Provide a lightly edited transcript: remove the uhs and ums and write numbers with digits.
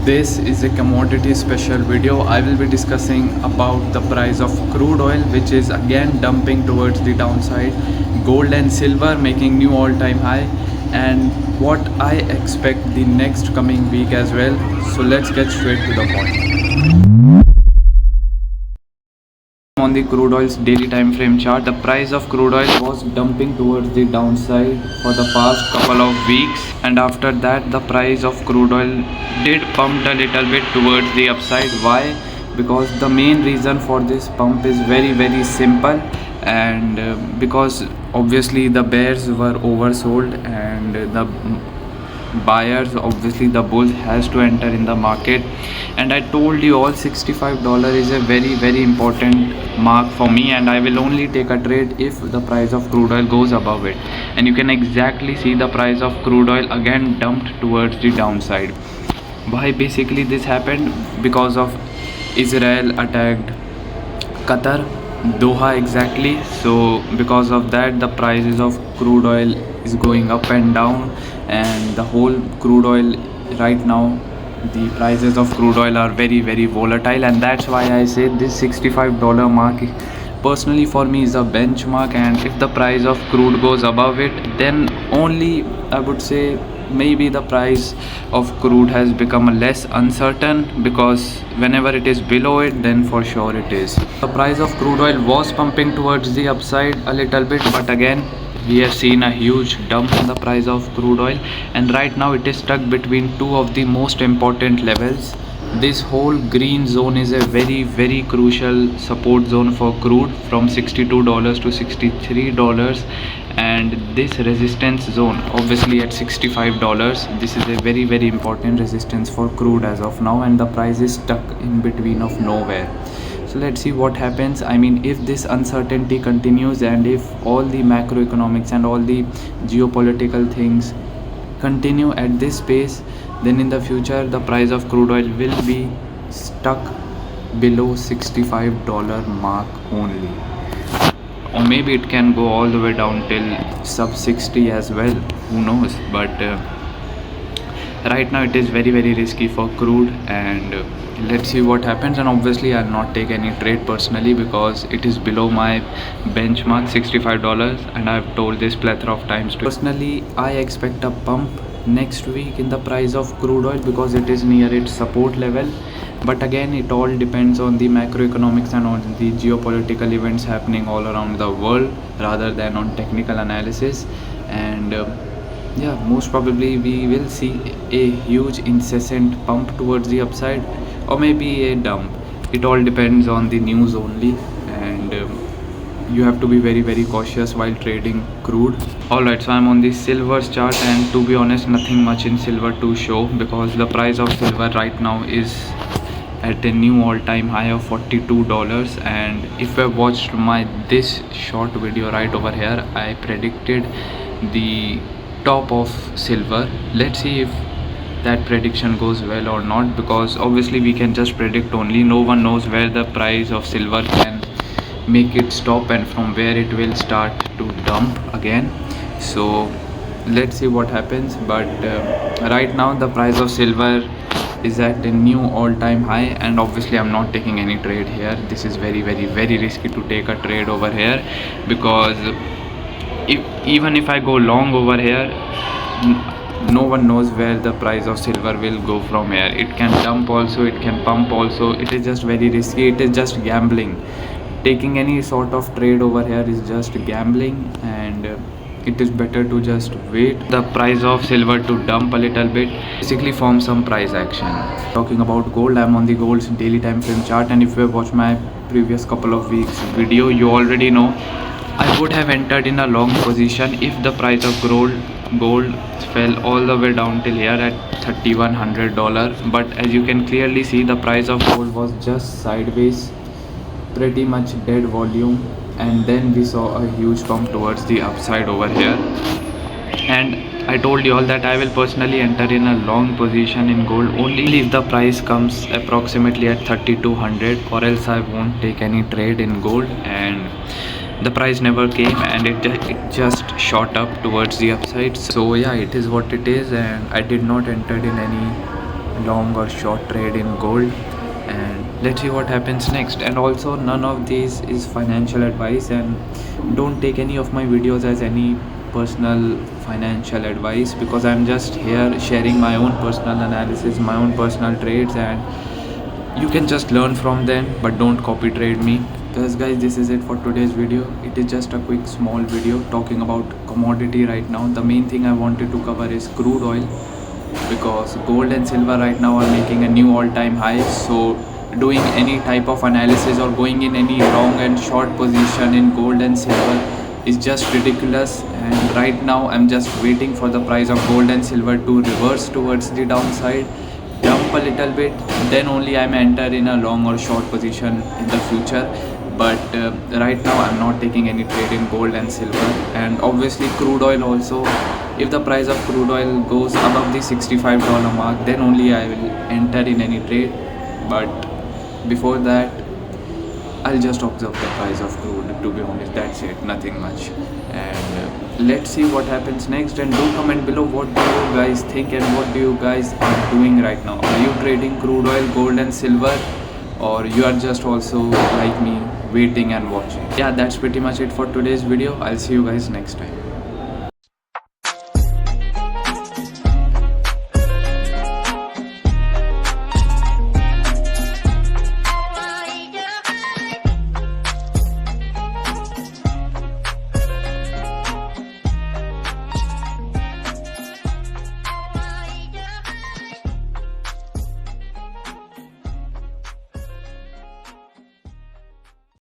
This is a commodity special video. I will be discussing about the price of crude oil, which is again dumping towards the downside, gold and silver making new all-time high, and what I expect the next coming week as well. So let's get straight to the point. On the crude oil's daily time frame chart, the price of crude oil was dumping towards the downside for the past couple of weeks, and after that the price of crude oil did pump a little bit towards the upside. Why? Because the main reason for this pump is very simple, and because obviously the bears were oversold and the buyers, obviously the bull has to enter in the market. And I told you all, $65 is a very important mark for me, and I will only take a trade if the price of crude oil goes above it. And you can exactly see the price of crude oil again dumped towards the downside. Why basically this happened? Because of Israel attacked Qatar, Doha exactly. So because of that the prices of crude oil is going up and down, and the whole crude oil right now, the prices of crude oil are very volatile, and that's why I say this $65 mark personally for me is a benchmark. And if the price of crude goes above it, then only I would say maybe the price of crude has become less uncertain, because whenever it is below it, then for sure it is. The price of crude oil was pumping towards the upside a little bit, but again we have seen a huge dump in the price of crude oil, and right now it is stuck between two of the most important levels. This whole green zone is a very crucial support zone for crude, from $62 to $63, and this resistance zone obviously at $65, this is a very important resistance for crude as of now, and the price is stuck in between of nowhere. So let's see what happens. I mean, if this uncertainty continues, and if all the macroeconomics and all the geopolitical things continue at this pace, then in the future the price of crude oil will be stuck below $65 mark only, or maybe it can go all the way down till sub 60 as well, who knows. But right now it is very risky for crude, and let's see what happens. And obviously I'll not take any trade personally, because it is below my benchmark $65, and I've told this plethora of times too. Personally I expect a pump next week in the price of crude oil, because it is near its support level. But again, it all depends on the macroeconomics and on the geopolitical events happening all around the world, rather than on technical analysis. And yeah, most probably we will see a huge incessant pump towards the upside, or maybe a dump. It all depends on the news only, and you have to be very cautious while trading crude. Alright, so I'm on the silver's chart, and to be honest, nothing much in silver to show, because the price of silver right now is at a new all-time high of $42. And if I watched my this short video right over here, I predicted the top of silver. Let's see if that prediction goes well or not, because obviously we can just predict only. No one knows where the price of silver can make it stop and from where it will start to dump again. So let's see what happens. But right now the price of silver is at a new all-time high, and obviously I'm not taking any trade here. This is very risky to take a trade over here, because even if I go long over here, no one knows where the price of silver will go from here. It can dump also, it can pump also. It is just very risky. It is just gambling. Taking any sort of trade over here is just gambling, and it is better to just wait the price of silver to dump a little bit, basically form some price action. Talking about gold, I'm on the gold's daily time frame chart, and if you have watched my previous couple of weeks video, you already know I would have entered in a long position if the price of gold fell all the way down till here at $3,100. But as you can clearly see, the price of gold was just sideways, pretty much dead volume, and then we saw a huge pump towards the upside over here. And I told you all that I will personally enter in a long position in gold only if the price comes approximately at 3200, or else I won't take any trade in gold. And the price never came, and it just shot up towards the upside. So yeah, it is what it is, and I did not enter in any long or short trade in gold, and let's see what happens next. And also, none of these is financial advice, and don't take any of my videos as any personal financial advice, because I'm just here sharing my own personal analysis, my own personal trades, and you can just learn from them, but don't copy trade me. Thus guys, this is it for today's video. It is just a quick small video talking about commodity right now. The main thing I wanted to cover is crude oil, because gold and silver right now are making a new all-time high. So doing any type of analysis or going in any long and short position in gold and silver is just ridiculous. And right now I'm just waiting for the price of gold and silver to reverse towards the downside, dump a little bit, then only I'm enter in a long or short position in the future. But right now I'm not taking any trade in gold and silver. And obviously crude oil also, if the price of crude oil goes above the $65 mark, then only I will enter in any trade. But before that, I'll just observe the price of crude, to be honest. That's it, nothing much. And let's see what happens next. And do comment below what do you guys think and what do you guys are doing right now. Are you trading crude oil, gold and silver, or you are just also like me waiting and watching? Yeah, that's pretty much it for today's video. I'll see you guys next time.